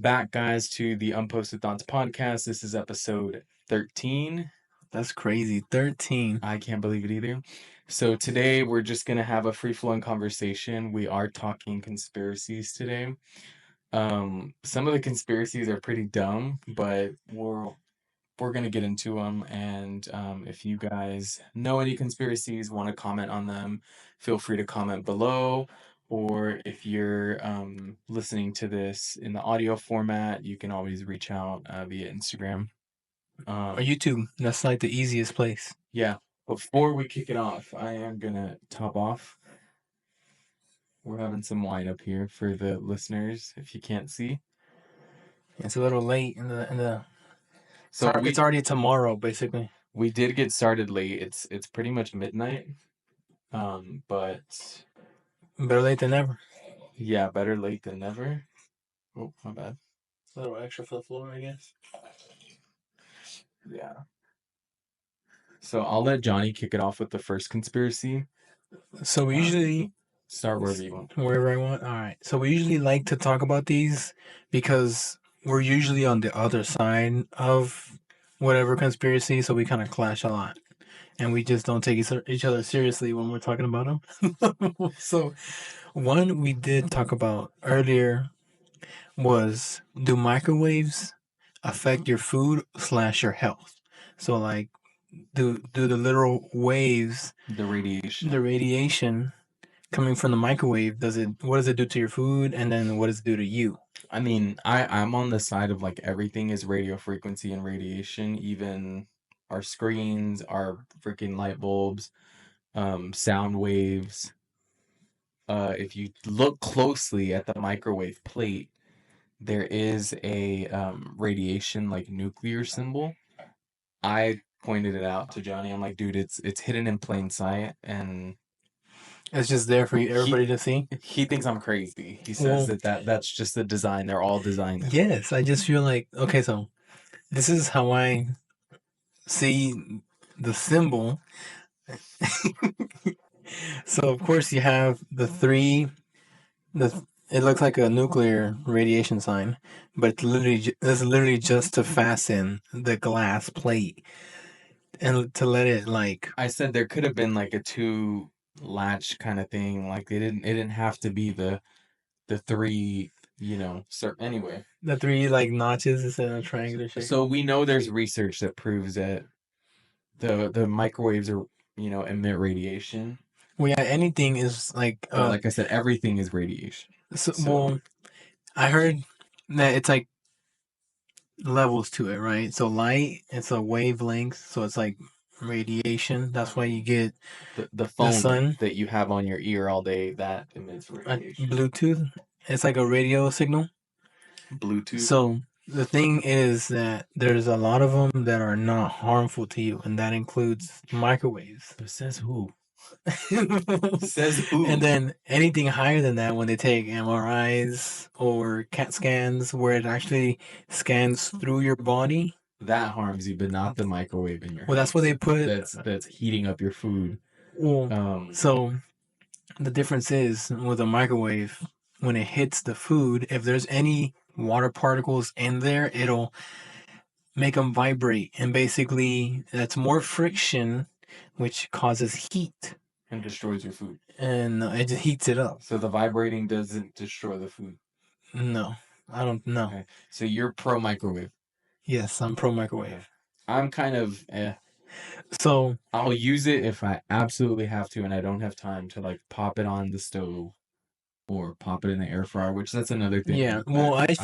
back, guys, to the Unposted Thoughts podcast. This is episode 13. That's crazy. 13. I can't believe it either. So, today we're just going to have a free flowing conversation. We are talking conspiracies today. Some of the conspiracies are pretty dumb, but we're going to get into them. And if you guys know any conspiracies, want to comment on them, feel free to comment below. Or if you're listening to this in the audio format, you can always reach out via Instagram. Or YouTube. That's like the easiest place. Yeah. Before we kick it off, I am going to top off. We're having some wine up here for the listeners, if you can't see. It's a little late in the. So it's already tomorrow, basically. We did get started late. It's pretty much midnight. But better late than never. Yeah, better late than never. Oh, my bad. A little extra for the floor, I guess. Yeah. So I'll let Johnny kick it off with the first conspiracy. So we usually start wherever you want. Wherever I want. All right. So we usually like to talk about these because we're usually on the other side of whatever conspiracy, so we kind of clash a lot. And we just don't take each other seriously when we're talking about them. So, one we did talk about earlier was, do microwaves affect your food / your health? So, like, do the literal waves, The the radiation coming from the microwave, what does it do to your food, and then what does it do to you? I mean, I'm on the side of like everything is radio frequency and radiation, even our screens, our freaking light bulbs, sound waves. If you look closely at the microwave plate, there is a radiation like nuclear symbol. I pointed it out to Johnny. I'm like, dude, it's hidden in plain sight, and it's just there for everybody to see. He thinks I'm crazy. He says that's just the design. They're all designed. Yes, I just feel like, okay, so this is how I see the symbol. So of course you have the three. It looks like a nuclear radiation sign, but it's literally just to fasten the glass plate and to let it, like, I said there could have been like a two latch kind of thing. Like it didn't have to be the three, anyway. The three like notches instead of triangular shape. So we know there's research that proves that the microwaves are, emit radiation. Well, yeah, anything is like like I said, everything is radiation. Well, I heard that it's like levels to it, right? So light, it's a wavelength, so it's like radiation. That's why you get the phone sun that you have on your ear all day that emits radiation. Bluetooth, it's like a radio signal. Bluetooth. So the thing is that there's a lot of them that are not harmful to you, and that includes microwaves. But says who? Says who? And then anything higher than that, when they take MRIs or CAT scans, where it actually scans through your body, that harms you, but not the microwave in your. Well, that's what they put. That's heating up your food. Well, so the difference is with a microwave, when it hits the food, if there's any water particles in there, it'll make them vibrate, and basically that's more friction, which causes heat and destroys your food, and it just heats it up. So the vibrating doesn't destroy the food? No, I don't know. Okay. So you're pro microwave? Yes, I'm pro microwave. Okay. I'm kind of So I'll use it if I absolutely have to and I don't have time to like pop it on the stove or pop it in the air fryer, which that's another thing. Yeah, well, I've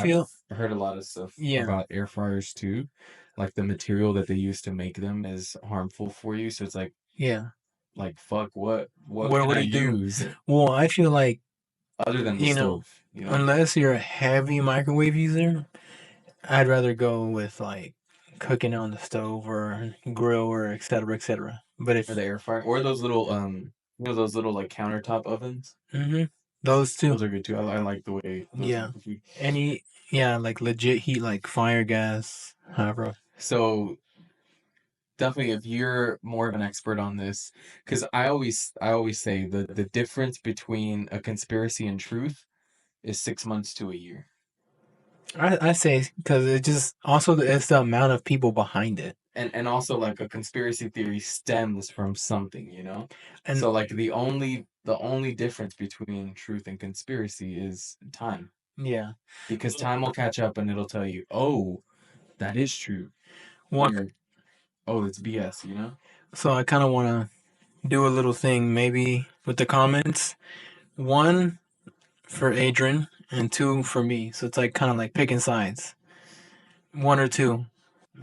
heard a lot of stuff about air fryers too. Like the material that they use to make them is harmful for you. So it's like, like fuck, what can I use? Well, I feel like, other than the stove, unless you're a heavy microwave user, I'd rather go with like cooking on the stove or grill or et cetera. But if the air fryer or those little those little like countertop ovens. Mm-hmm. Those two. Those are good too. I like the way. Like legit heat, like fire gas, however. So definitely, if you're more of an expert on this, because I always say the difference between a conspiracy and truth is 6 months to a year. I say because it just also it's the amount of people behind it, And also like a conspiracy theory stems from something, you know? and So like the only difference between truth and conspiracy is time. yeah, Because time will catch up and it'll tell you, "Oh, that is true." one. Or, "Oh, it's BS," you know? So I kind of want to do a little thing maybe with the comments. One for Adrian and two for me. So it's like kind of like picking sides. One or two,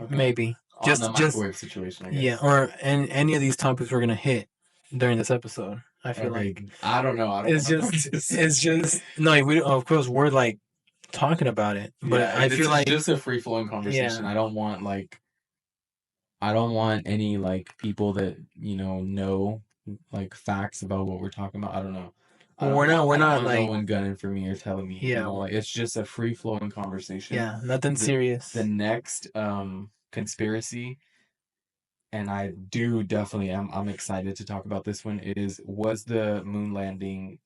Okay. maybe. On the Just microwave situation, I yeah, guess. or any of these topics we're gonna hit during this episode. I feel Okay, like I don't know. I don't it's want to just it's participate. just no. We of course we're like talking about it, but Yeah, I this feel is like just a free flowing conversation. yeah, I don't want any like people that, know like facts about what we're talking about. I don't know. well, we're I don't not want no like one gunning for me or telling me, yeah, like it's just a free flowing conversation. yeah, nothing The serious. next conspiracy, and I do definitely I'm excited to talk about this one, is was the moon landing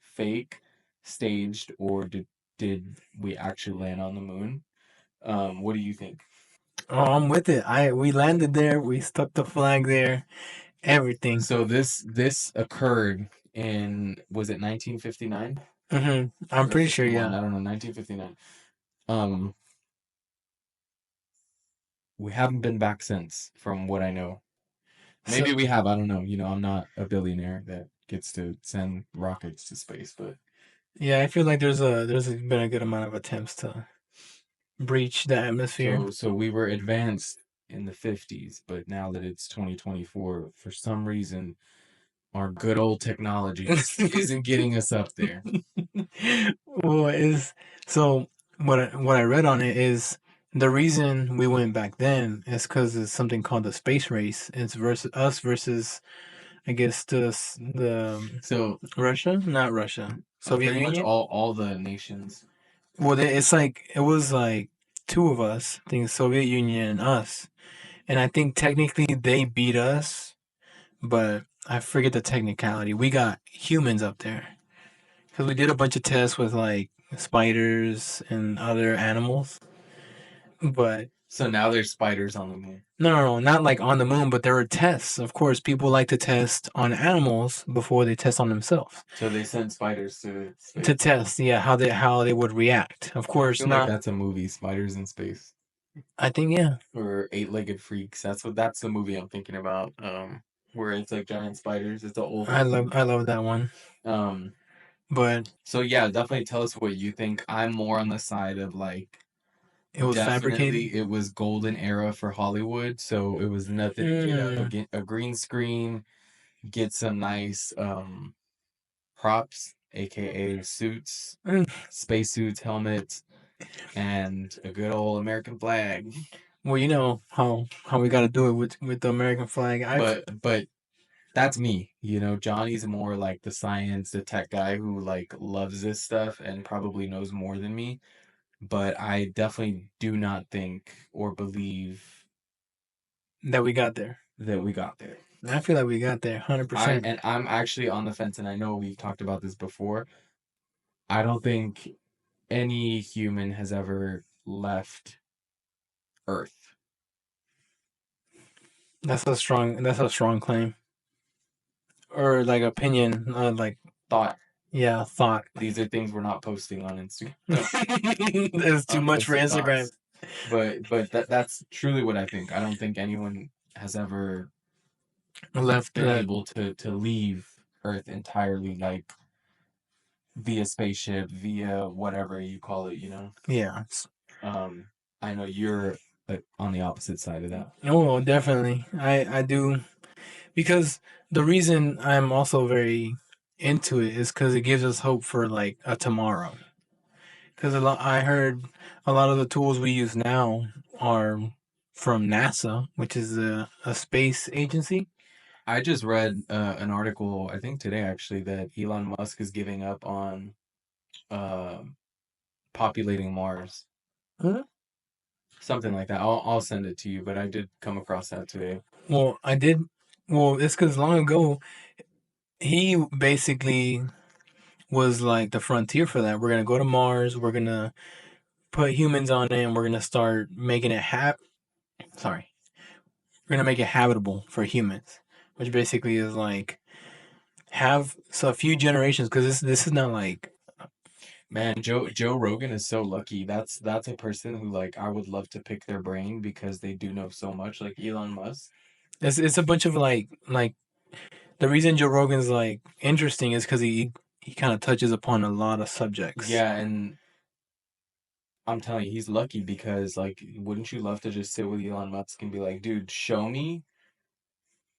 fake, staged, or did we actually land on the moon? What do you think? Oh, I'm with it. I we landed there. We stuck the flag there. Everything. So this occurred in, was it 1959 I'm or pretty sure. 51? Yeah. I don't know, 1959. Um, we haven't been back since, from what I know. So Maybe we have, I don't know. I'm not a billionaire that gets to send rockets to space, but yeah, I feel like there's been a good amount of attempts to breach the atmosphere. so we were advanced in the 50s, but now that it's 2024, for some reason our good old technology just isn't getting us up there. Well, is so what I read on it is the reason we went back then is because it's something called the space race. It's versus us versus I guess the So Russia, not Russia, Soviet pretty much Union. all the nations. Well, it's like it was like two of us, I think Soviet Union and us, and I think technically they beat us, but I forget the technicality. We got humans up there because we did a bunch of tests with like spiders and other animals, but So now there's spiders on the moon. no, not like on the moon, but there were tests. Of course, people like to test on animals before they test on themselves So they send spiders to to space. test, yeah, how they would react. Of I course, feel like not. that's a movie, Spiders in Space, I think yeah, or Eight-Legged Freaks. That's the movie I'm thinking about. Where it's like giant spiders. It's an old movie. I love that one, Um, but so yeah, definitely tell us what you think. I'm more on the side of like, it was fabricated. definitely it was golden era for Hollywood, so it was nothing to get up Mm. again a green screen, get some nice props, aka suits, Mm. spacesuits, helmets, and a good old American flag. Well, you know how we got to do it with the American flag. But that's me. Johnny's more like the science, the tech guy who like loves this stuff and probably knows more than me. But I definitely do not think or believe that we got there. that we got there. I feel like we got there, 100%. I'm actually on the fence, and I know we've talked about this before. I don't think any human has ever left Earth. That's a strong claim or like opinion, like Thought. yeah, thought. These are things we're not posting on Instagram. There's too much for Unposted Instagram. thoughts. But that's truly what I think. I don't think anyone has ever Left been that. able to leave Earth entirely, like via spaceship, via whatever you call it. Yeah. Um, I know you're on the opposite side of that. Oh, definitely. I do because the reason I'm also very into it is because it gives us hope for like a tomorrow. Because I heard a lot of the tools we use now are from NASA, which is a space agency. I just read an article, I think today actually, that Elon Musk is giving up on uh, populating Mars. Huh? Something like that. I'll send it to you, but I did come across that today. Well, I did. Well, it's because long ago he basically was like the frontier for that. We're gonna go to Mars. We're gonna put humans on it, and we're gonna start making it sorry, we're gonna make it habitable for humans, which basically is like have so a few generations because this is not like Man, Joe Rogan is so lucky. That's a person who like I would love to pick their brain because they do know so much, like Elon Musk. it's a bunch of like the reason Joe Rogan's like interesting is because he kind of touches upon a lot of subjects. Yeah, and I'm telling you, he's lucky because like wouldn't you love to just sit with Elon Musk and be like, dude, show me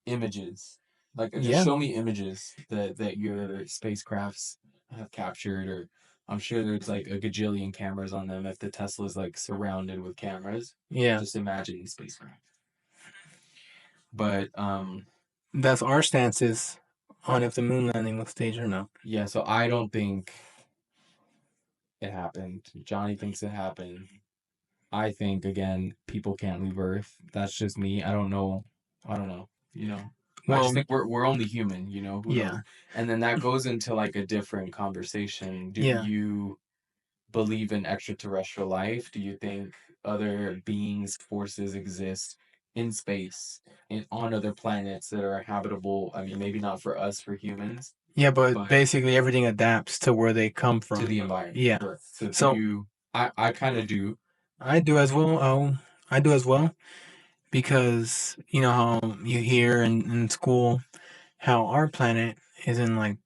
images. Like just Yeah, show me images that your spacecrafts have captured, or I'm sure there's like a gajillion cameras on them if the Tesla's like surrounded with cameras. yeah. Just imagine the spacecraft. But That's our stances on if the moon landing was staged or not. yeah, so I don't think it happened. Johnny thinks it happened. I think again, people can't leave Earth. That's just me. I don't know. I don't know. You know. I just Well, think we're only human, who knows? yeah, And then that goes into like a different conversation. Do yeah, you believe in extraterrestrial life? Do you think other beings, forces exist in space, on other planets that are habitable? I mean, maybe not for us, for humans, yeah. But but basically, everything adapts to where they come to the from. environment. Yeah. Correct. So do So you? I kind of do. I do as well. I do as well because you know how you hear in school how our planet is in like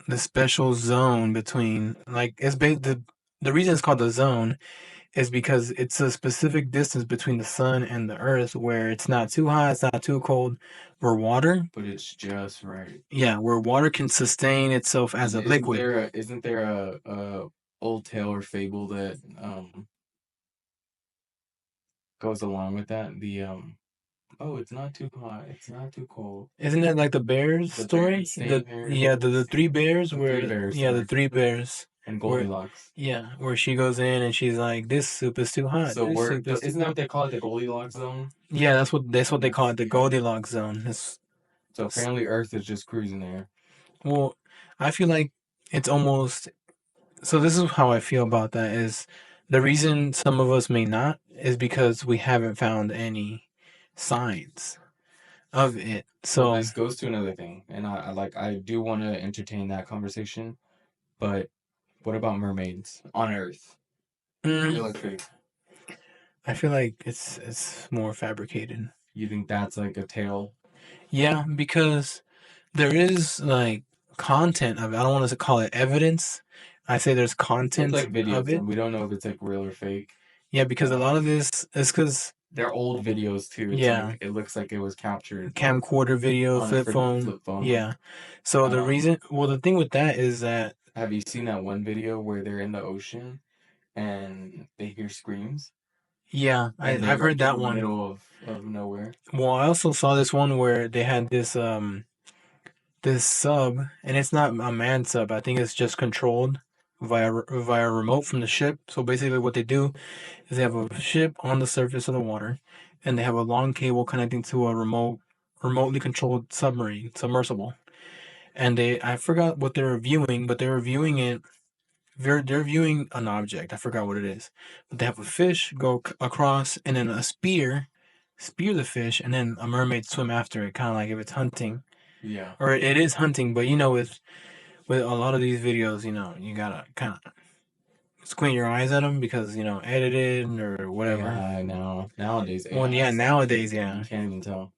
the special zone between like the reason it's called the zone is because it's a specific distance between the sun and the earth where it's not too hot, it's not too cold, where water, But it's just right. yeah, where water can sustain itself as a liquid. Isn't there a old tale or fable that goes along with that? The oh, it's not too hot, it's not too cold. Isn't that like the bears The story? bears stay here. The three bears The three where bears, yeah, the correct. three bears And where Goldilocks. yeah, where she goes in and she's like, this soup is too hot. So This soup is too isn't that hot. what they call it, the Goldilocks zone? Yeah, that's what And they call it, that's the Goldilocks zone. so apparently Earth is just cruising there. Well, I feel like it's almost so this is how I feel about that is the reason some of us may not is because we haven't found any signs of it. Well, So this goes to another thing, and I do want to entertain that conversation, but what about mermaids on Earth? mm, Real or fake? I feel like it's more fabricated. You think that's like a tale? Yeah, because there is like content of it. I don't want to call it evidence. I say there's There's content like of videos, it. and we don't know if it's like real or fake. Yeah, because a lot of Um, this is because they're old videos too. It's yeah, like it looks like it was captured camcorder video, on a flip phone. flip phone. Yeah. So the Um, reason, well, the thing with that is that have you seen that one video where they're in the ocean and they hear screams yeah, and I've they're heard in that the one. middle of nowhere? Well, I also saw this one where they had this sub, and it's not a manned sub. I think it's just controlled via remote from the ship. So basically, what they do is they have a ship on the surface of the water, and they have a long cable connecting to a remotely controlled submarine, submersible. And I forgot what they were viewing, but they were viewing it. They're viewing an object. I forgot what it is, but they have a fish go across, and then a spear the fish, and then a mermaid swim after it, kind of like if it's hunting, Yeah. or it is hunting. But you know, with a lot of these videos, you know, you gotta kind of squint your eyes at them because you know edited or whatever. AI now. Nowadays Well, AI yeah, is like nowadays, you yeah. can't even tell.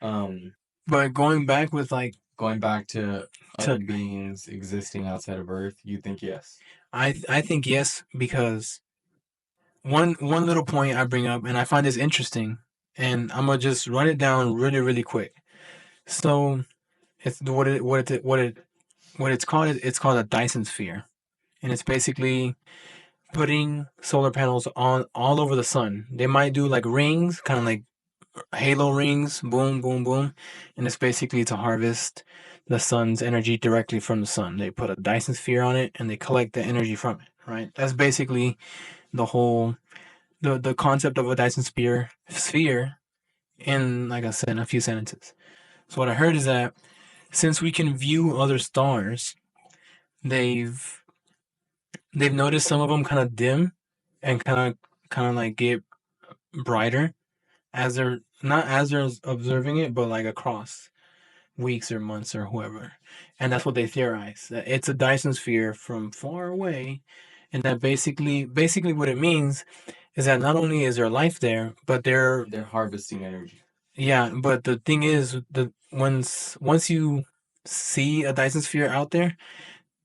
Um, But going back with like going back to to, other beings existing outside of Earth, you think yes. I think yes because one little point I bring up, and I find this interesting, and I'm gonna just run it down really quick. So it's what it's called. It's called a Dyson sphere, and it's basically putting solar panels on all over the sun. They might do like rings, kind of like halo rings, boom, boom, boom, and it's basically to harvest the sun's energy directly from the sun. They put a Dyson sphere on it, and they collect the energy from it. Right. That's basically the whole the concept of a Dyson sphere in, like I said, in a few sentences. So what I heard is that since we can view other stars, they've they've noticed some of them kind of dim, and kind of like get brighter as they're not as they're observing it, but like across weeks or months or whoever. And that's what they theorize. That it's a Dyson sphere from far away, and that basically what it means is that not only is there life there, but there They're harvesting energy. yeah, but the thing is the once you see a Dyson sphere out there,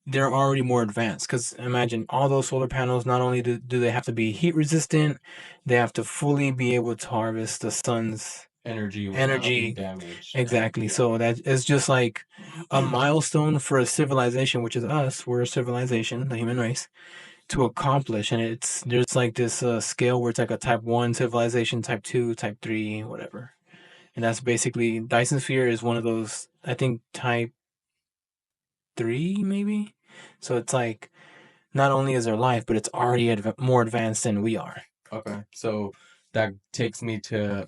they're already more advanced because imagine all those solar panels, not only do they have to be heat resistant, they have to fully be able to harvest the sun's Energy without being energy. damaged. Exactly. Yeah. So that is just like a milestone for a civilization, which is us. We're a civilization, the human race, to accomplish. And it's there's like this scale where it's like a type one civilization, type two, type three, whatever. And that's basically Dyson sphere is one of those. I think type three maybe. So it's like not only is there life, but it's already more advanced than we are. Okay. So that takes me to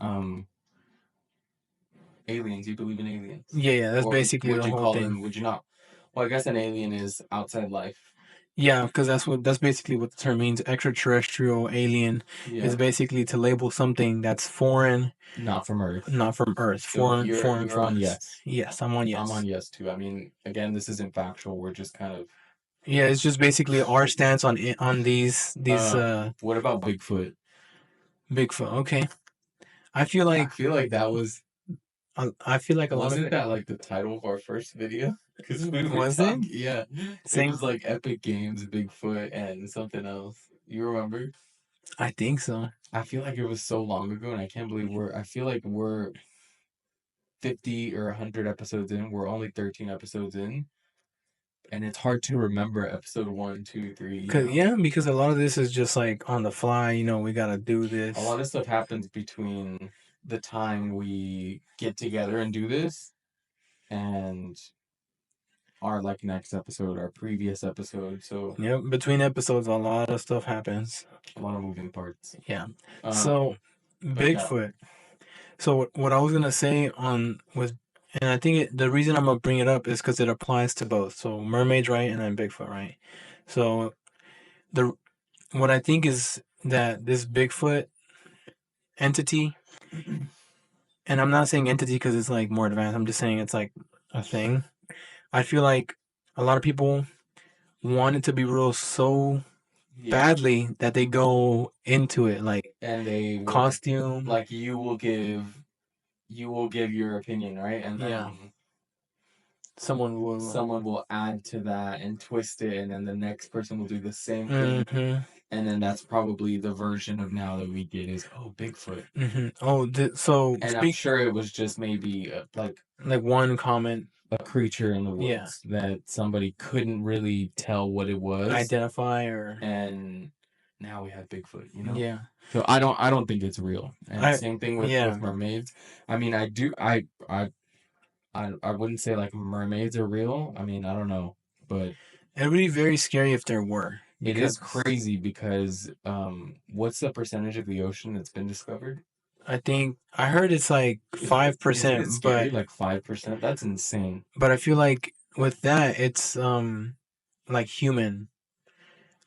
aliens. You believe in aliens? Yeah, yeah, that's Or basically would the you whole call them, thing. would you not? Well, I guess an alien is outside life. Yeah, because that's basically what the term means. Extraterrestrial alien is Yeah. basically to label something that's foreign, Not from Earth. not from Earth, So foreign you're from on us. yes. Yes, I'm on I'm on yes. yes too. I mean, again, this isn't factual. We're just kind of Yeah, it's just basically our stance on on these what about Bigfoot? Bigfoot. Okay, I feel I like feel like that was I feel like a lot of wasn't it that like the title of our first video? Because we were was it talking, yeah. It same. was like Epic Games, Bigfoot, and something else. You remember? I think so. I feel like it was so long ago, and I can't believe I feel like we're 50 or 100 episodes in. We're only 13 episodes in, and it's hard to remember episode one, two, three, you Cause know? yeah, because a lot of this is just like on the fly. You know, we gotta do A this. lot of stuff happens between the time we get together and do this and our like next episode, our previous episode. So Yep, between episodes, a lot of stuff happens. a lot of moving parts. Yeah. So Um, but yeah, Bigfoot. So what I was gonna say on was, and I think the reason I'm gonna bring it up is because it applies to both. So mermaids, right, and then Bigfoot, right. So the what I think is that this Bigfoot entity, and I'm not saying entity because it's like more advanced. I'm just saying it's like a thing. I feel like a lot of people want it to be real so yeah, badly that they go into it like and they will costume. like you will give your opinion, right? And Yeah, then someone will. someone will add to that and twist it, and then the next person will do the same thing. Mm-hmm. And then that's probably the version of now that we get is, oh, Bigfoot. Mm-hmm. Oh, so And I'm speak sure it was just maybe like like one comment. a creature in the Yeah, woods that somebody couldn't really tell what it was. identify or And now we have Bigfoot, you know? yeah. So I don't think it's real. And I same thing with yeah. mermaids. I mean, I wouldn't say like mermaids are real. I mean, I don't know, but It would be very scary if there were it is because crazy because what's the percentage of the ocean that's been discovered? I think I heard it's like Isn't it 5%, scary? Like 5%? That's insane. but I feel like with that it's like human,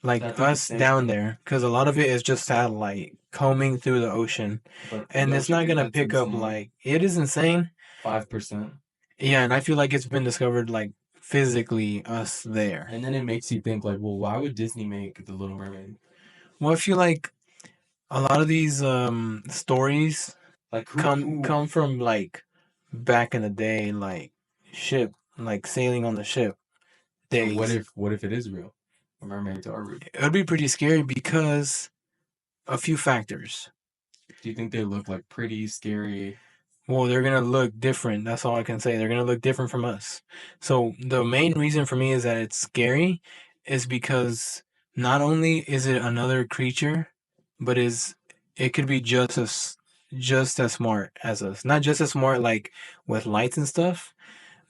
like That's us insane. down there, because a lot of it is just satellite combing through the ocean, But and it's don't you not think gonna that's pick up insane? like it is insane. 5%. Yeah, and I feel like it's been discovered like physically us there. And then it makes you think like, well, why would Disney make The Little Mermaid? Well, I feel like a lot of these stories Like who come from like back in the day, like ship, like sailing on the ship so days. what if it is real? Mermaids are real. It would be pretty scary because a few factors. Do you think they look like pretty scary? Well, they're gonna look different. That's all I can say. They're gonna look different from us. So the main reason for me is that it's scary is because not only is it another creature, but is it could be just as smart as us. Not just as smart like with lights and stuff,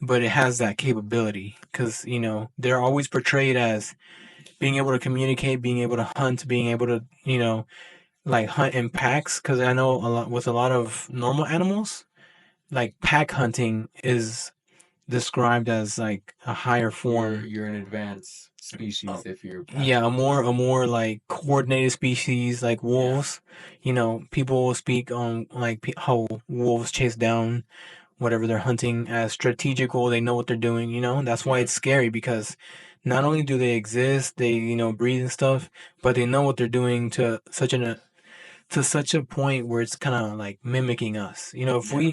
but it has that capability because they're always portrayed as being able to communicate, being able to hunt, being able to like hunt in packs. Because I know a lot with a lot of normal animals, like pack hunting is described as like a higher You're form. you're an advanced species if you're past Yeah, this. a more like coordinated species like Yeah, wolves. You know, people speak on like how wolves chase down whatever they're hunting as strategical. They know what they're doing. You know, that's why yeah, it's scary because not only do they exist, they breathe and stuff, but they know what they're doing to such a point where it's kind of like mimicking us. You know, yeah.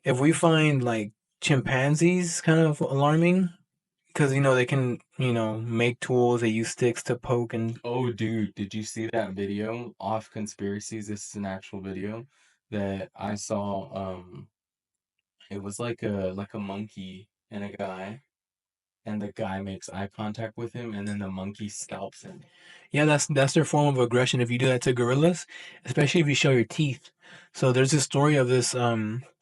if we find like chimpanzees kind of alarming because they can make tools. They use sticks to poke and Oh, dude, did you see that video off Conspiracies? This is an actual video that I saw. It was like a monkey and a guy, and the guy makes eye contact with him, and then the monkey scalps him. yeah, that's their form of aggression. If you do that to gorillas, especially if you show your teeth. So there's this story of this.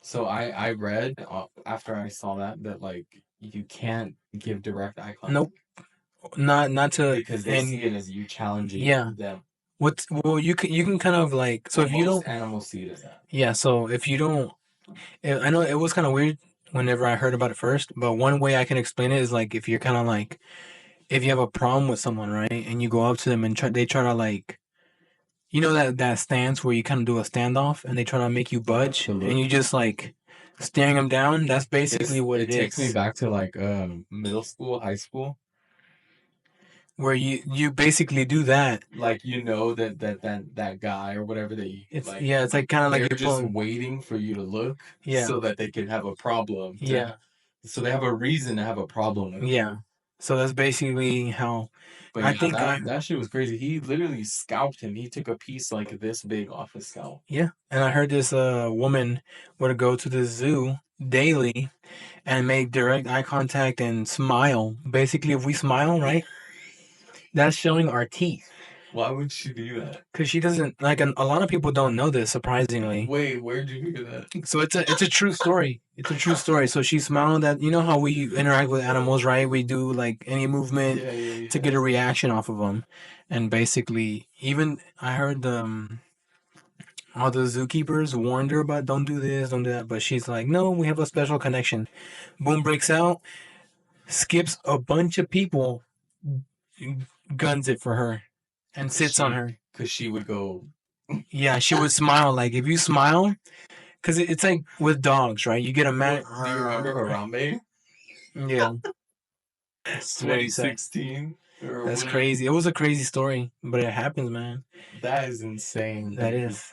So I read after I saw that like you can't give direct eye Nope, contact not to because they see and it as you challenging yeah. them. What well you can kind of like so Well, if you most don't animals see it as that. yeah so if you don't I know it was kind of weird whenever I heard about it first, but one way I can explain it is like if you're kind of like if you have a problem with someone, right, and you go up to them and they try to like that stance where you kind of do a standoff and they try to make you budge The and you look. just like staring them down. That's basically what it It takes me is. back to like middle school, high school. Where you basically do that. Like that guy or whatever that you like It's like kind of like they're you're just pulling. waiting for you to look Yeah, so that they can have a problem to yeah, so they have a reason to have a problem with yeah. you. So that's basically how But I yeah, think I that shit was crazy. He literally scalped him. He took a piece like this big off his scalp. yeah. And I heard this woman would go to the zoo daily and make direct eye contact and smile. Basically, if we smile, right, that's showing our teeth. Why would she do that? Because she doesn't like a lot of people don't know this, surprisingly. Wait, where'd you hear that? So it's a true story. It's a true story. So she smiled at how we interact with animals, right? We do like any movement Yeah, yeah, to yeah. get a reaction off of them, and basically, even I heard all the zookeepers warned her about don't do this, don't do that, but she's like, no, we have a special connection. Boom breaks out, skips a bunch of people, guns it for her, and Cause sits on she her. cause she would go. Yeah, she would smile. Like if you smile, because it's like with dogs, right? You get a What man. do you remember Harambe? Yeah, it's very sad. 2016 or That's whatever. crazy. It was a crazy story, but it happens, man. That is insane, That dude. is.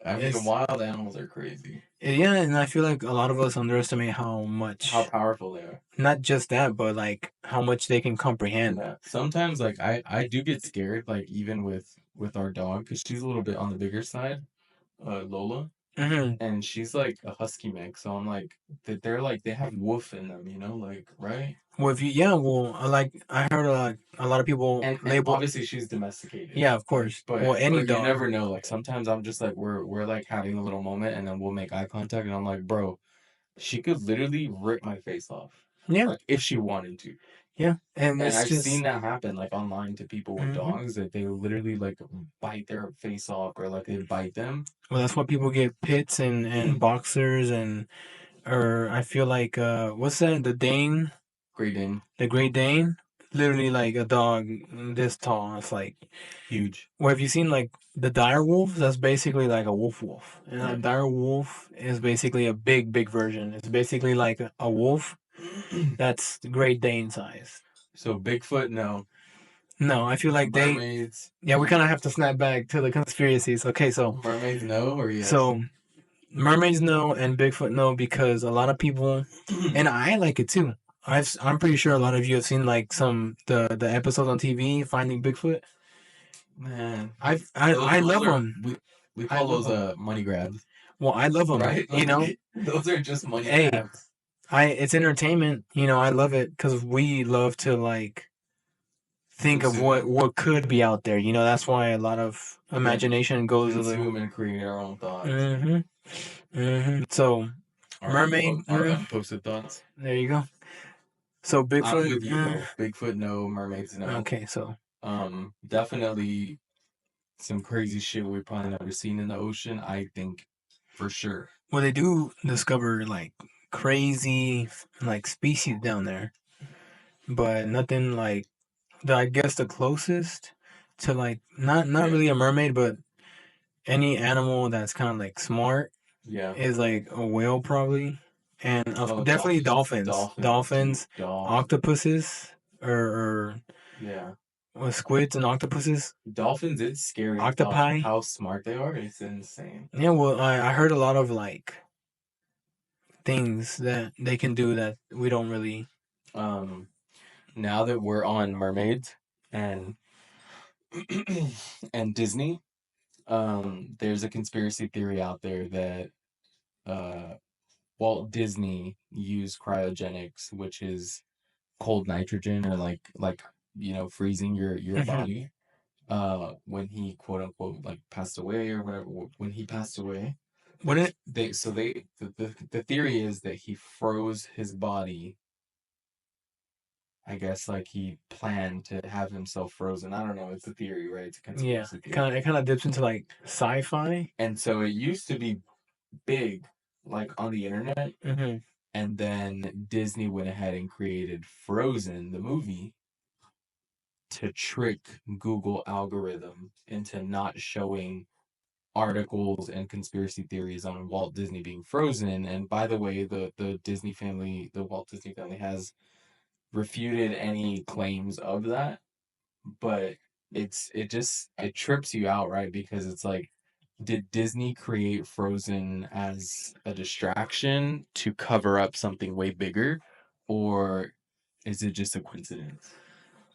I mean, It's wild animals are crazy. yeah, and I feel like a lot of us underestimate how How much. powerful they are. Not just that, but like how much they can comprehend. Yeah. Sometimes, like I do get scared, like even with our dog, because she's a little bit on the bigger side, Lola, Hmm. and she's like a husky mix. So I'm like that they're like they have wolf in them, you know, like right. Well, if you yeah, well, I heard a lot of people And label. obviously she's domesticated, Yeah, of course. Well, any but you dog. never know. Like sometimes I'm just like we're like having a little moment, and then we'll make eye contact, and I'm like, bro, she could literally rip my face off, Yeah, like if she wanted to. yeah, and And it's I've seen just. that happen like online to people with Hmm. dogs that they literally like bite their face off or like they bite them. Well, that's why people get pits and boxers and or I feel like what's that? The Dane, Great Dane, the Great Dane, literally like a dog this tall. It's like, huge. well, have you seen like the dire wolf? That's basically like a wolf, and a Yeah. dire wolf is basically a big version. It's basically like a wolf that's Great Dane size. So Bigfoot, no. No, I feel like they. Mermaids, Yeah, we kind of have to snap back to the conspiracies. Okay, mermaids, no or yes. so mermaids no and Bigfoot no because a lot of people, and I like it too. I'm pretty sure a lot of you have seen like some the episodes on TV Finding Bigfoot. Man, I those love are them. we I call love those them. money grabs, Well, I love them. right? You know, Like those are just money hey, grabs. I it's entertainment. You know, I love it because we love to like think of Consume, what could be out there. You know, that's why a lot of yeah, imagination goes to the. consume and create our own thoughts. Mm-hmm. Mm-hmm. So mermaid. Our unposted thoughts. There you go. So I'm Bigfoot. with you though. Bigfoot, no. Mermaids, no. Okay, so Definitely some crazy shit we've probably never seen in the ocean. I think for sure. well, they do discover like crazy like species down there, but nothing like I guess the closest to like not really a mermaid, but any animal that's kind of like smart Yeah. is like a whale probably, and Oh, definitely dolphins. dolphins, Dolphins, dude. octopuses, or Yeah. squids and octopuses, Dolphins, it's scary octopi. how smart they are. It's insane. Yeah, well, I heard a lot of like things that they can do that we don't really. Um, Now that we're on mermaids and and Disney, there's a conspiracy theory out there that uh Walt Disney used cryogenics, which is cold nitrogen or freezing your Mhm. body when he quote unquote like passed away or whatever when he passed away. Wouldn't it? The theory is that he froze his body. I guess like he planned to have himself frozen. I don't know. It's a theory, right? It's a Yeah, conspiracy theory. it kind of dips into like sci-fi. And so it used to be big, like on the internet. Hmm. And then Disney went ahead and created Frozen, the movie, to trick Google algorithm into not showing articles and conspiracy theories on Walt Disney being frozen. And by the way, the Walt Disney family has refuted any claims of that, but it trips you out, right? Because it's like, did Disney create Frozen as a distraction to cover up something way bigger, or is it just a coincidence?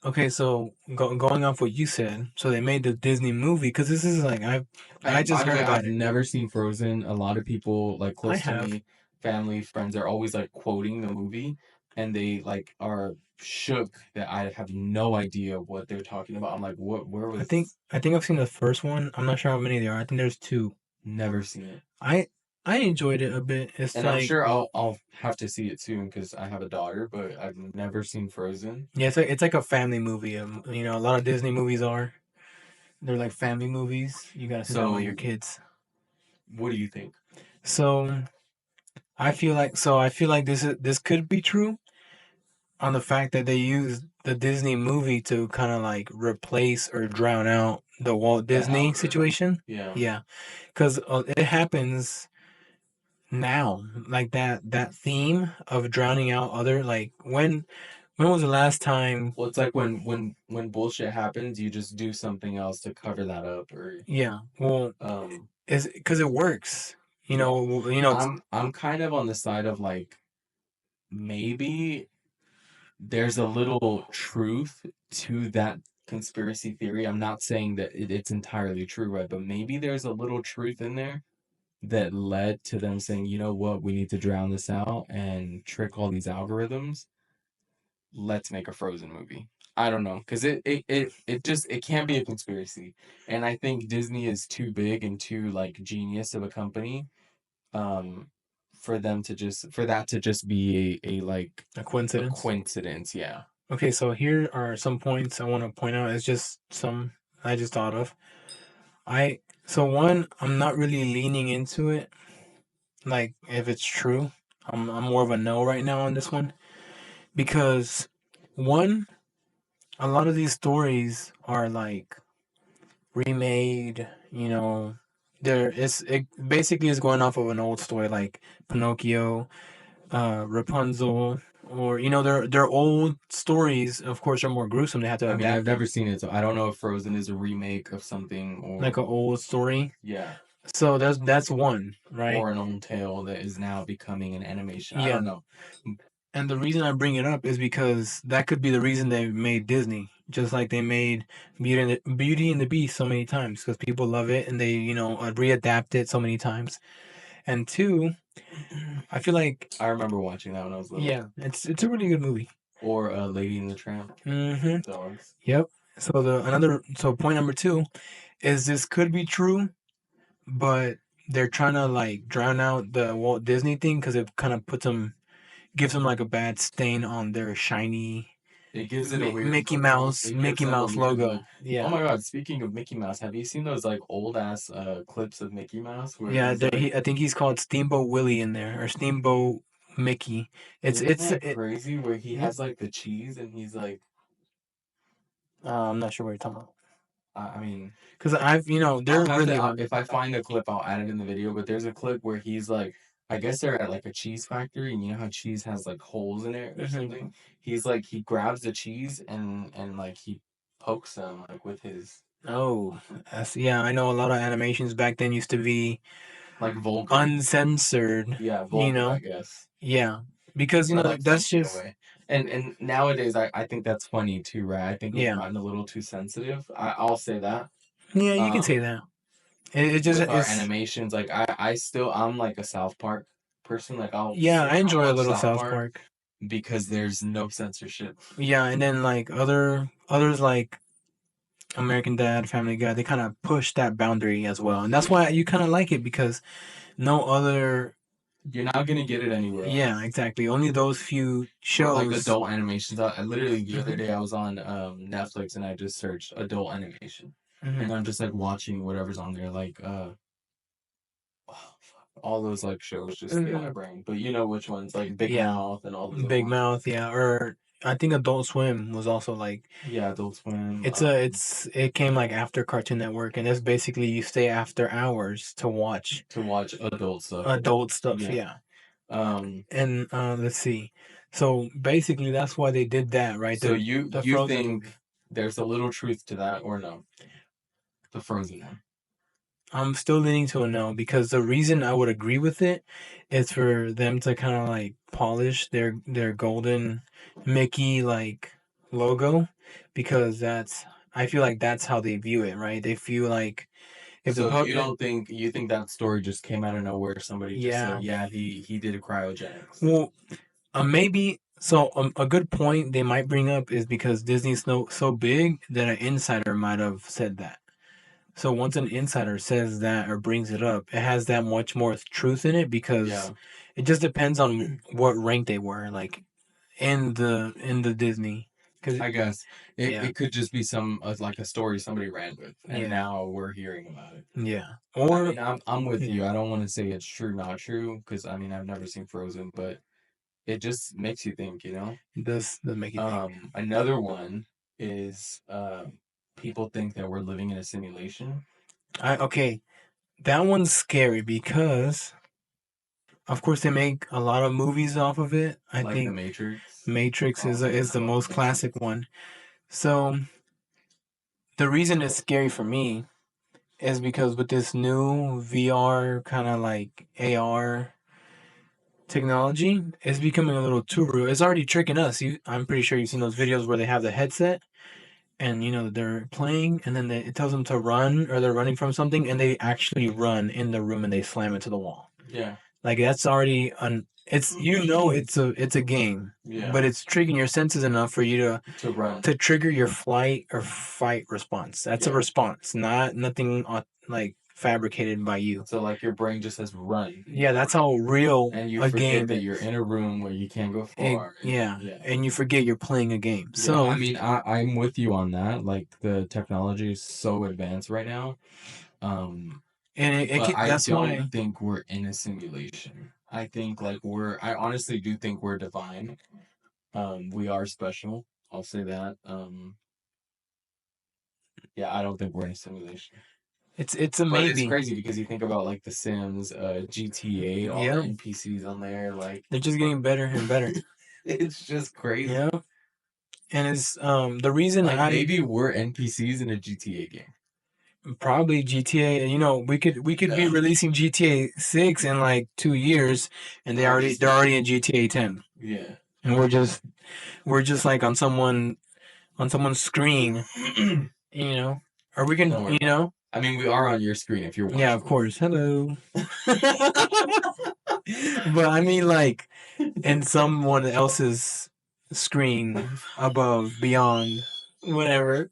Okay, so going off what you said, so they made the Disney movie because this is like I And by just the heard way, about I've it. never seen Frozen. A lot of people like I close to have. me, family, friends are always like quoting the movie and they like are shook that I have no idea what they're talking about. I'm like, what where was I think I've seen the first one. I'm not sure how many there are. I think there's two. never seen it. I I enjoyed it a bit. It's And I'm like sure I'll have to see it soon because I have a daughter, but I've never seen Frozen. yeah, it's like a family movie. You know, a lot of Disney movies are. They're like family movies. You gotta sit down with your So kids. what do you think? So I feel like this could be true on the fact that they used the Disney movie to kind of like replace or drown out the Walt The Disney algorithm. situation. Yeah. Yeah, because it happens now, like that theme of drowning out other like when was the last time? Well, it's like when bullshit happens, you just do something else to cover that up or Yeah, well, um is because it works. yeah. You know, I'm kind of on the side of like maybe there's a little truth to that conspiracy theory. I'm not saying that it's entirely true, right? But maybe there's a little truth in there that led to them saying, you know what, we need to drown this out and trick all these algorithms. Let's make a Frozen movie. I don't know, because it can't be a conspiracy. And I think Disney is too big and too like genius of a company um for that to just be a like a a coincidence. coincidence, yeah. Okay, so here are some points I want to point out. It's just some I just thought of. I so one, I'm not really leaning into it. Like if it's true, I'm more of a no right now on this one because one, a lot of these stories are like remade. You know, it basically is going off of an old story like Pinocchio, Rapunzel, or you know they're old stories. Of course, they're more gruesome. They have to I mean, I've adapt never them seen it, so I don't know if Frozen is a remake of something like an old story. yeah, So that's one, right? or an old tale that is now becoming an animation. I Yeah. don't know. And the reason I bring it up is because that could be the reason they made Disney, just like they made Beauty and the Beast so many times because people love it and they you know readapt it so many times. And two, I feel like I remember watching that when I was little. yeah, it's a really good movie. Or Lady and the Tramp, Mm-hmm. dogs. Yep. So so point number two is this could be true, but they're trying to like drown out the Walt Disney thing because it kind of gives them like a bad stain on their shiny It gives it a weird it gives Mickey it a Mouse weird logo. look. Oh Yeah. my God, speaking of Mickey Mouse, have you seen those like old ass clips of Mickey Mouse where Yeah, he's like I think he's called Steamboat Willie in there or Steamboat Mickey. Isn't It's that crazy? Where he yeah. has like the cheese and he's like, I'm not sure what you're talking about. I mean, Because I've, I'll they're have really to, hard. if I find a clip, I'll add it in the video. But there's a clip where he's like, I guess they're at like a cheese factory, and you know how cheese has like holes in it or Mhm. something. He's like, he grabs the cheese and like he pokes them like with his Oh, yeah, I know a lot of animations back then used to be like vulgar. uncensored, Yeah, you vulgar, I know? guess. Yeah. Because, Or like that's funky in a just, way. And nowadays, I think that's funny too, right? I think we've yeah. gotten a little too sensitive. I'll say that. Yeah, you can say Um, that. It just, with our it's, animations, like I'm like a South Park person. Like yeah, I I'll enjoy a watch little South South Park Park. because there's no censorship. Yeah, and then like others like American Dad, Family Guy, they kind of push that boundary as well. And that's Yeah, why you kind of like it because no other, you're not gonna get it anywhere yeah, else. exactly. Only those few Or like shows. adult animations. I literally the other Hmm. day I was on Netflix and I just searched adult animation, Hmm. and I'm just like watching whatever's on there, like oh, fuck, all those like shows just skip my Hmm. brain. But you know which ones, like Big Yeah, Mouth and all those other Big ones. Mouth, yeah, or I think Adult Swim was also like Yeah, Adult Swim. it came like after Cartoon Network, and it's basically you stay after hours to watch To watch adult stuff. adult stuff, Yeah. yeah. Um. And let's see, so basically that's why they did that, right? So The you Frozen think movie. there's a little truth to that or no? The Frozen one. I'm still leaning to a no because the reason I would agree with it is for them to kind of like polish their golden Mickey like logo because that's I feel like that's how they view it, right? They feel like if the So pub, you don't think you think that story just came out of nowhere? Somebody just said, yeah, "Yeah, he did cryogenics." well, maybe so. A good point they might bring up is because Disney's so big that an insider might have said that. So once an insider says that or brings it up, it has that much more truth in it because Yeah, it just depends on what rank they were, like in the Disney. Cause I guess yeah, it could just be some like a story somebody ran with, and yeah, now we're hearing about it. yeah, I or mean, I'm with yeah, you. I don't want to say it's true, not true, because I mean I've never seen Frozen, but it just makes you think, you know. it does make you think. Another one is people think that we're living in a simulation, Okay, that one's scary because of course they make a lot of movies off of it. I like The think Matrix. Matrix Oh man, is I the love The most classic Matrix. one. So the reason it's scary for me is because with this new VR kind of like AR technology, it's becoming a little too real. It's already tricking us. I'm pretty sure you've seen those videos where they have the headset and they're playing, and then it tells them to run or they're running from something, and they actually run in the room and they slam into the wall. Yeah, Like that's already it's it's a game, yeah, but it's tricking your senses enough for you to run. to trigger your flight or fight response. That's a Yeah. response, not nothing like fabricated by you. So like your brain just says run, Yeah, that's how real and you a forget game that you're is. in a room where you can't go far. And Yeah, yeah. and you forget you're playing a game. Yeah, So, I mean, I'm with you on that. Like the technology is so advanced right now. Um, and but I that's don't why think we're in a simulation. I think like I honestly do think we're divine. We are special. I'll say that. Yeah, I don't think we're in a simulation. it's a But it's maybe. crazy because you think about like The Sims, GTA, all the Yeah, NPCs on there, like they're just getting better and better. it's just crazy. Yeah, and it's the reason Like I maybe we're NPCs in a GTA game. probably GTA. We could be releasing GTA 6 in like 2 years, and they're already in GTA 10, Yeah. and we're just like on someone's screen, you know. Or we can, Don't worry about it. I mean, we are on your screen if you're yeah, of watching course. Hello. But I mean, like, in someone else's screen above, beyond, whatever.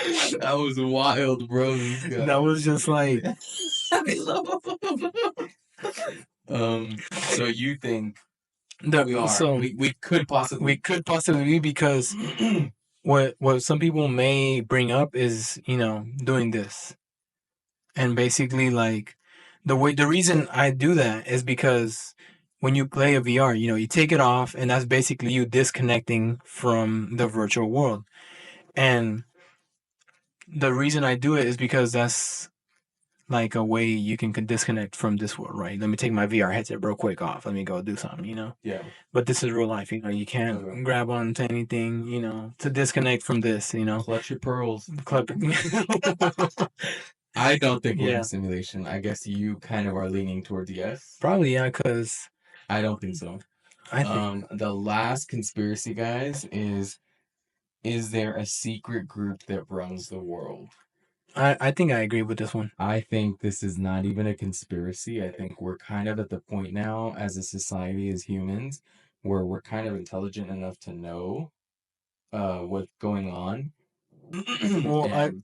this. That was wild, bro. This That guy. was just like I love him. So you think so we could we possibly could possibly be because what some people may bring up is doing this and basically like the reason I do that is because when you play a VR, you take it off, and that's basically you disconnecting from the virtual world. And the reason I do it is because that's like a way you can disconnect from this world, right? Let me take my VR headset real quick off. Let me go do something. Yeah. But this is real life, you Okay. can't grab onto anything, to disconnect from this. Clutch your pearls. Club. I don't think we're in a Yeah, simulation. I guess you kind of are leaning towards yes. probably yeah, because I don't think so. I think The last conspiracy, guys, is there a secret group that runs the world? I think I agree with this one. I think this is not even a conspiracy. I think we're kind of at the point now as a society, as humans, where we're kind of intelligent enough to know what's going on. Well, I And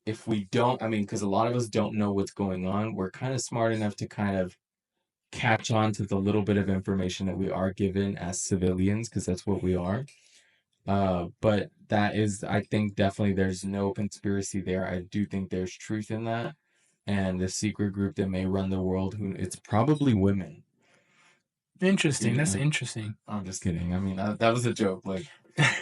if we don't, I mean, because a lot of us don't know what's going on, we're kind of smart enough to kind of catch on to the little bit of information that we are given as civilians, because that's what we are. But that is, I think definitely there's no conspiracy there. I do think there's truth in that. And the secret group that may run the world, who it's probably women. interesting. That's interesting. I'm just kidding. I mean, that was a joke. Like,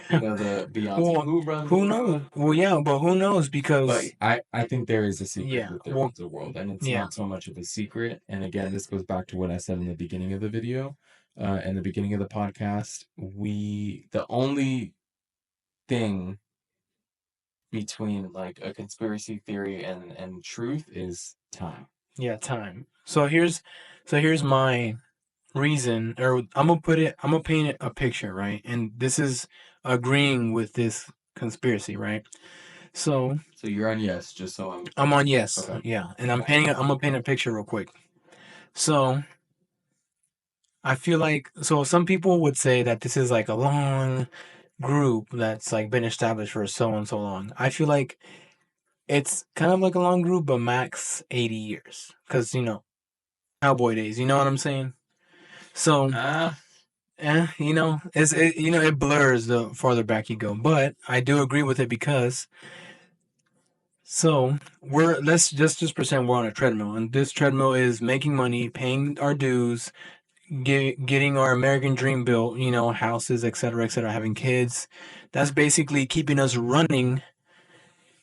the Beyonce, Well, who runs the who knows? world? Well, yeah, but who knows? But Because I think there is a secret yeah, group that well, runs the world, and it's yeah, not so much of a secret. And again, this goes back to what I said in the beginning of the video, in the beginning of the podcast. The only thing between like a conspiracy theory and truth is time. yeah, time. So here's my reason, or I'm gonna paint it a picture, right? And this is agreeing with this conspiracy, right? So So you're on yes, just so I'm I'm on yes, okay. yeah, and I'm gonna paint a picture real quick. So I feel like some people would say that this is like a long group that's like been established for so and so long. I feel like it's kind of like a long group, but max 80 years, because cowboy days. You know what I'm saying? So Ah, it blurs the farther back you go. But I do agree with it because let's just pretend we're on a treadmill, and this treadmill is making money, paying our dues, getting our American dream built, houses, et cetera, having kids. That's basically keeping us running.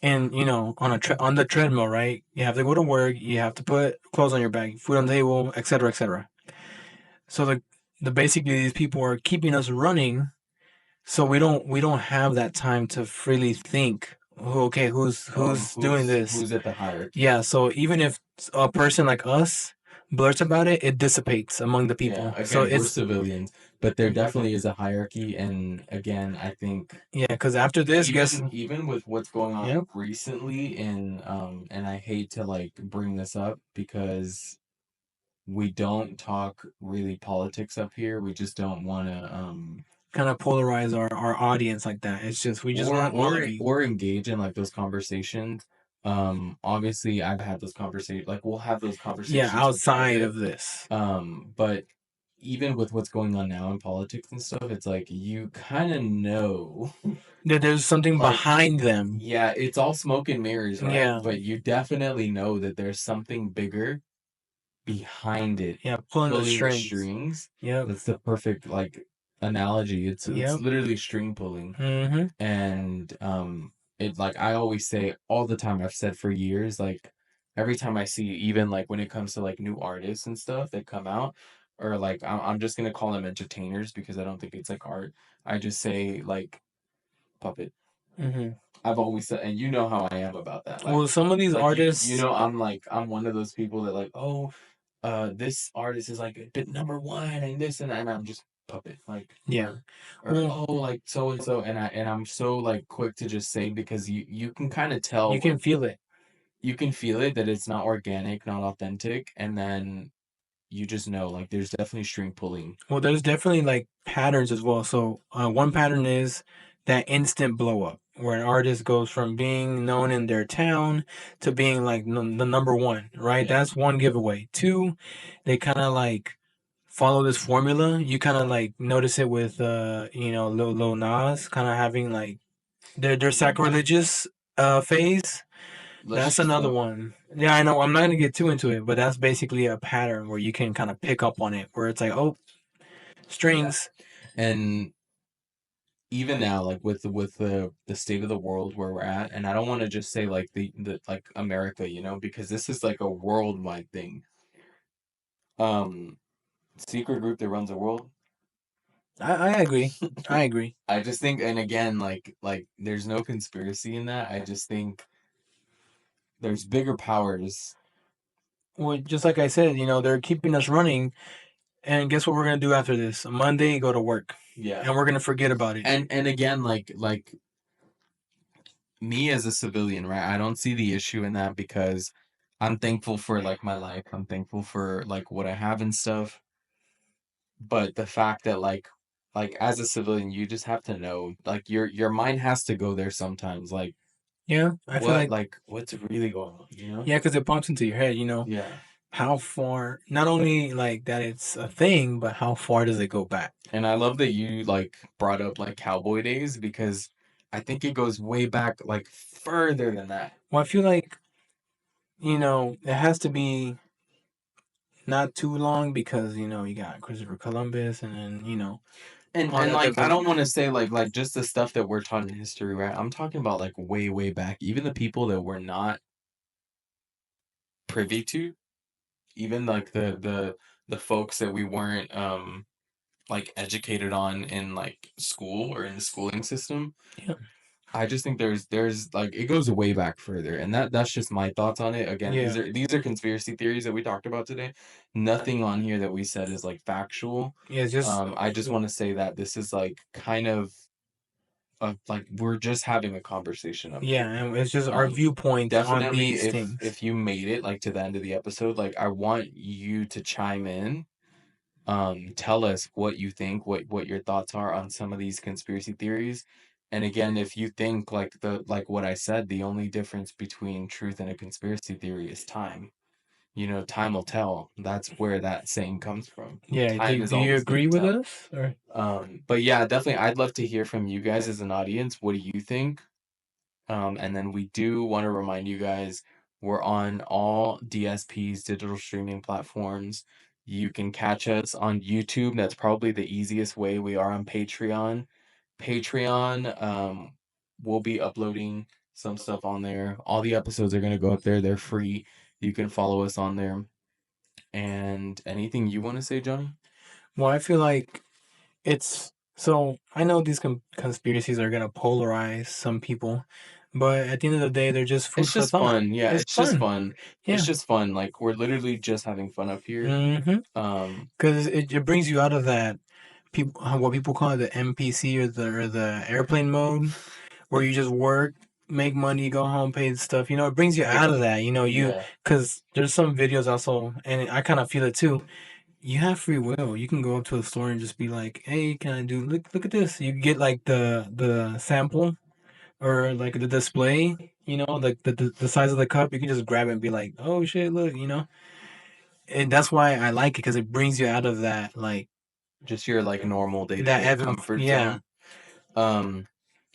And on the treadmill, right? You have to go to work. You have to put clothes on your back, food on the table, et cetera, et cetera. So the basically these people are keeping us running, so we don't have that time to freely think. Okay, who's doing this? who's at the hierarchy? Yeah. So even if a person like us blurts about it, it dissipates among the Yeah, people. So again, we're it's civilians, but there definitely is a hierarchy, and again, I think yeah. Because after this, guess even with what's going on yep. recently in and I hate to like bring this up because we don't talk really politics up here. We just don't want to Kind of polarize our audience like that. It's just we just want to be or engage in like those conversations. Obviously I've had those conversations, like we'll have those yeah conversations in outside private. of this. But even with what's going on now in politics and stuff, it's like you kind of know, There's something like, behind them. yeah, it's all smoke and mirrors, right? Yeah, But you definitely know that there's something bigger behind it, yeah, pulling the pulling the strings. strings. Yep, That's the perfect like analogy. It's yep. literally string pulling. Mm-hmm. And it, like I always say all the time, I've said for years, like every time I see, even like when it comes to like new artists and stuff that come out, or like I'm just gonna call them entertainers because I don't think it's like art. I just say like puppet. Mm-hmm. I've always said, and you know how I am about that. Well, some of these You artists, know, I'm one of those people that like, oh, this artist is like bit number one and this and that, and I'm just puppet, like, yeah. or Well, oh, like so and so, and I'm so like quick to just say, because you can kind of tell you can when feel it. you can feel it that it's not organic, not authentic, and then you just know like there's definitely string pulling. Well, there's definitely like patterns as well. So one pattern is that instant blow up, where an artist goes from being known in their town to being like the number one, right? Yeah. That's one giveaway. Two, they kind of like follow this formula. You kind of like notice it with Lil Nas kind of having like their Mhm. sacrilegious phase. let's That's just another one. Yeah, I know. I'm not gonna get too into it, but that's basically a pattern where you can kind of pick up on it, where it's like, oh, yeah. strings. And even now, like with the state of the world where we're at, and I don't want to just say like the like America, because this is like a worldwide thing. Um, secret group that runs the world. I agree. I agree. I just think, and again, like there's no conspiracy in that. I just think there's bigger powers. Well, just like I said, they're keeping us running, and guess what we're gonna do after this? Monday, go to work, Yeah. and we're gonna forget about it. And again, like me as a civilian, right? I don't see the issue in that because I'm thankful for like my life. I'm thankful for like what I have and stuff. But the fact that like as a civilian, you just have to know, like your mind has to go there sometimes. Like Yeah, I feel what's really going on, you know? yeah, because it pops into your head. Yeah. How far? Not only like that it's a thing, but how far does it go back? And I love that you like brought up like cowboy days because I think it goes way back like further than that. Well, I feel like it has to be not too long because you got Christopher Columbus, and then all And the like I different. don't want to say like just the stuff that we're taught in history, right? I'm talking about like way, way back. Even the people that we're not privy to, even like the folks that we weren't like educated on in like school or in the schooling system. Yeah, I just think there's like it goes way back further, and that's just my thoughts on it. Again, these yeah, are these are conspiracy theories that we talked about today. Nothing on here that we said is like factual. yeah. It's just I just want to say that this is like kind of like we're just having a conversation up yeah, here. and it's just our Um, viewpoints on Definitely, these if things. if you made it like to the end of the episode, like I want you to chime in. Tell us what you think, what your thoughts are on some of these conspiracy theories. And again, if you think like what I said, the only difference between truth and a conspiracy theory is time. Time will tell. That's where that saying comes from. Yeah, Time is do you always going agree to with tell. us? Or But yeah, definitely, I'd love to hear from you guys as an audience. What do you think? And then we do want to remind you guys we're on all DSPs, digital streaming platforms. You can catch us on YouTube. That's probably the easiest way. We are on Patreon. Patreon, we'll be uploading some stuff on there. All the episodes are going to go up there. They're free. You can follow us on there. And anything you want to say, Johnny? well, I feel like it's so. I know these conspiracies are gonna polarize some people, but at the end of the day, they're just food It's for just thought. fun. Yeah, It's it's just fun. fun. It's Yeah. just fun. Like we're literally just having fun up here. Mm-hmm. Um, Because it brings you out of that people what people call it the MPC or the airplane mode, where you just work, make money, go home, pay the stuff. It brings you out of that. yeah. Because there's some videos also, and I kind of feel it too. You have free will. You can go up to a store and just be like, "Hey, can I do look at this?" You get like the sample or like the display. Like the size of the cup. You can just grab it and be like, "Oh shit, look!" And that's why I like it because it brings you out of that like Just your like normal that day-to-day Evan. comfort Yeah, zone. Um,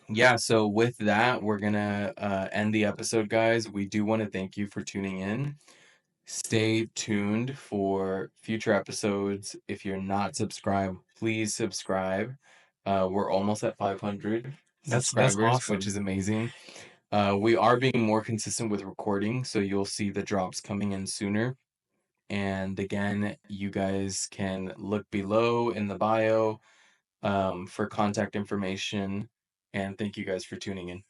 yeah, so with that, we're gonna end the episode, guys. We do want to thank you for tuning in. Stay tuned for future episodes. If you're not subscribed, please subscribe. We're almost at 500 that's subscribers, which awesome. is amazing. We are being more consistent with recording, so you'll see the drops coming in sooner. And again, you guys can look below in the bio for contact information. And thank you guys for tuning in.